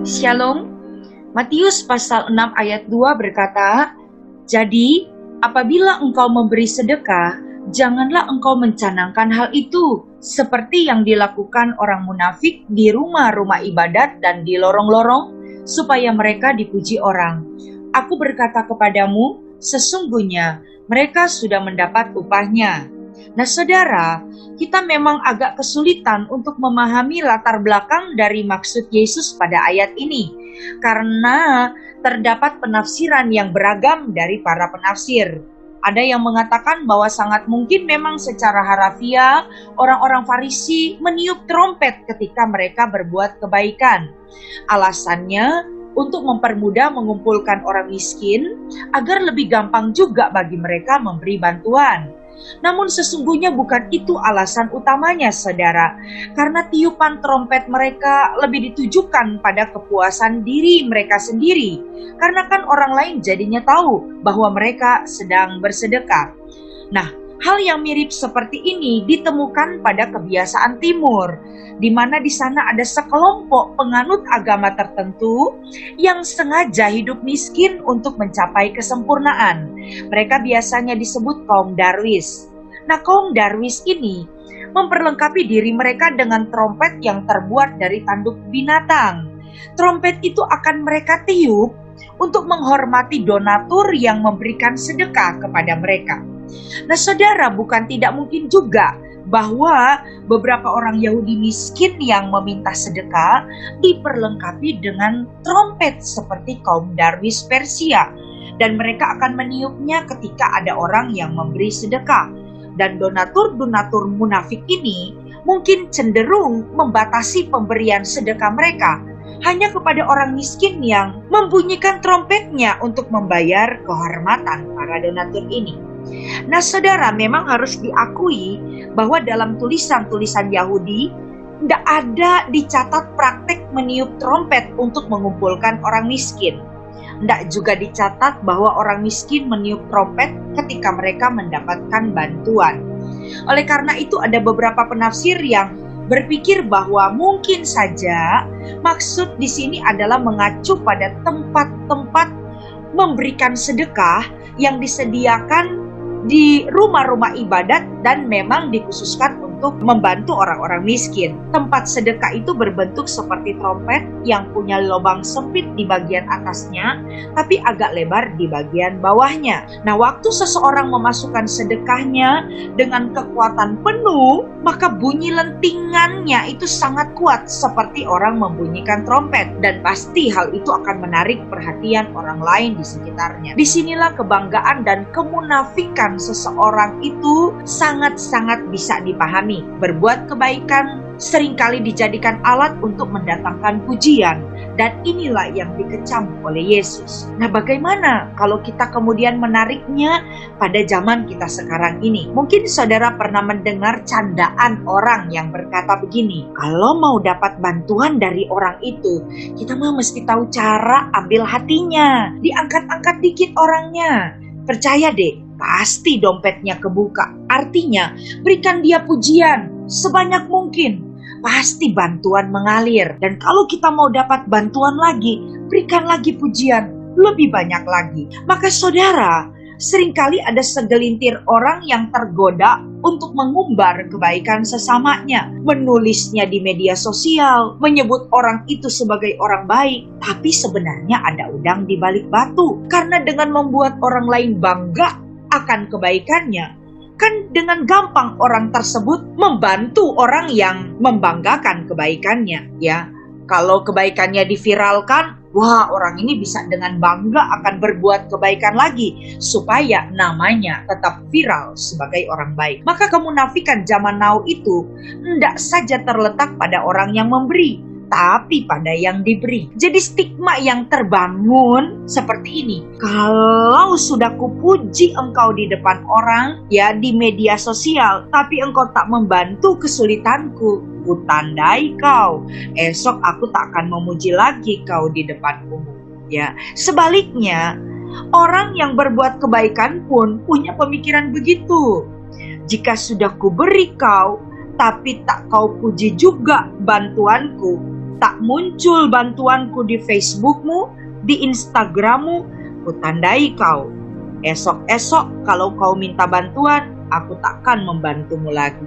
Shalom. Matius pasal 6 ayat 2 berkata, "Jadi, apabila engkau memberi sedekah, janganlah engkau mencanangkan hal itu, seperti yang dilakukan orang munafik di rumah-rumah ibadat dan di lorong-lorong, supaya mereka dipuji orang. Aku berkata kepadamu, sesungguhnya mereka sudah mendapat upahnya." Nah saudara, kita memang agak kesulitan untuk memahami latar belakang dari maksud Yesus pada ayat ini, karena terdapat penafsiran yang beragam dari para penafsir. Ada yang mengatakan bahwa sangat mungkin memang secara harafiah orang-orang Farisi meniup trompet ketika mereka berbuat kebaikan. Alasannya untuk mempermudah mengumpulkan orang miskin agar lebih gampang juga bagi mereka memberi bantuan. Namun sesungguhnya bukan itu alasan utamanya, saudara, karena tiupan trompet mereka lebih ditujukan pada kepuasan diri mereka sendiri, karena kan orang lain jadinya tahu bahwa mereka sedang bersedekah. Nah, hal yang mirip seperti ini ditemukan pada kebiasaan Timur, di mana di sana ada sekelompok penganut agama tertentu yang sengaja hidup miskin untuk mencapai kesempurnaan. Mereka biasanya disebut kaum Darwis. Nah, kaum Darwis ini memperlengkapi diri mereka dengan trompet yang terbuat dari tanduk binatang. Trompet itu akan mereka tiup untuk menghormati donatur yang memberikan sedekah kepada mereka. Nah saudara, bukan tidak mungkin juga bahwa beberapa orang Yahudi miskin yang meminta sedekah diperlengkapi dengan trompet seperti kaum Darwis Persia, dan mereka akan meniupnya ketika ada orang yang memberi sedekah. Dan donatur-donatur munafik ini mungkin cenderung membatasi pemberian sedekah mereka hanya kepada orang miskin yang membunyikan trompetnya untuk membayar kehormatan para donatur ini. Nah saudara, memang harus diakui bahwa dalam tulisan-tulisan Yahudi tidak ada dicatat praktek meniup trompet untuk mengumpulkan orang miskin. Tidak juga dicatat bahwa orang miskin meniup trompet ketika mereka mendapatkan bantuan. Oleh karena itu ada beberapa penafsir yang berpikir bahwa mungkin saja maksud di sini adalah mengacu pada tempat-tempat memberikan sedekah yang disediakan di rumah-rumah ibadat dan memang dikhususkan untuk membantu orang-orang miskin. Tempat sedekah itu berbentuk seperti trompet yang punya lubang sempit di bagian atasnya, tapi agak lebar di bagian bawahnya. Nah, waktu seseorang memasukkan sedekahnya dengan kekuatan penuh, maka bunyi lentingannya itu sangat kuat seperti orang membunyikan trompet, dan pasti hal itu akan menarik perhatian orang lain di sekitarnya. Disinilah kebanggaan dan kemunafikan seseorang itu sangat-sangat bisa dipahami. Berbuat kebaikan seringkali dijadikan alat untuk mendatangkan pujian, dan inilah yang dikecam oleh Yesus. Nah, bagaimana kalau kita kemudian menariknya pada zaman kita sekarang ini? Mungkin saudara pernah mendengar candaan orang yang berkata begini, kalau mau dapat bantuan dari orang itu, kita mah mesti tahu cara ambil hatinya, diangkat-angkat dikit orangnya. Percaya deh, pasti dompetnya kebuka. Artinya, berikan dia pujian sebanyak mungkin. Pasti bantuan mengalir. Dan kalau kita mau dapat bantuan lagi, berikan lagi pujian lebih banyak lagi. Maka saudara, seringkali ada segelintir orang yang tergoda untuk mengumbar kebaikan sesamanya, menulisnya di media sosial, menyebut orang itu sebagai orang baik, tapi sebenarnya ada udang di balik batu. Karena dengan membuat orang lain bangga akan kebaikannya, kan dengan gampang orang tersebut membantu orang yang membanggakan kebaikannya, ya. Kalau kebaikannya diviralkan, wah, orang ini bisa dengan bangga akan berbuat kebaikan lagi supaya namanya tetap viral sebagai orang baik. Maka kemunafikan zaman now itu tidak saja terletak pada orang yang memberi, tapi pada yang diberi. Jadi stigma yang terbangun seperti ini. Kalau sudah kupuji engkau di depan orang, ya di media sosial, tapi engkau tak membantu kesulitanku, kutandai kau, esok aku tak akan memuji lagi kau di depan umum. Ya, sebaliknya, orang yang berbuat kebaikan pun punya pemikiran begitu. Jika sudah kuberi kau, tapi tak kau puji juga bantuanku, tak muncul bantuanku di Facebookmu, di Instagrammu, kutandai kau. Esok-esok kalau kau minta bantuan, aku takkan membantumu lagi.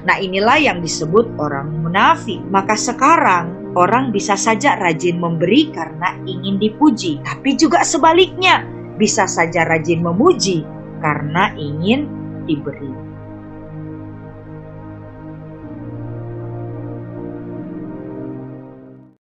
Nah, inilah yang disebut orang munafik. Maka sekarang orang bisa saja rajin memberi karena ingin dipuji, tapi juga sebaliknya bisa saja rajin memuji karena ingin diberi.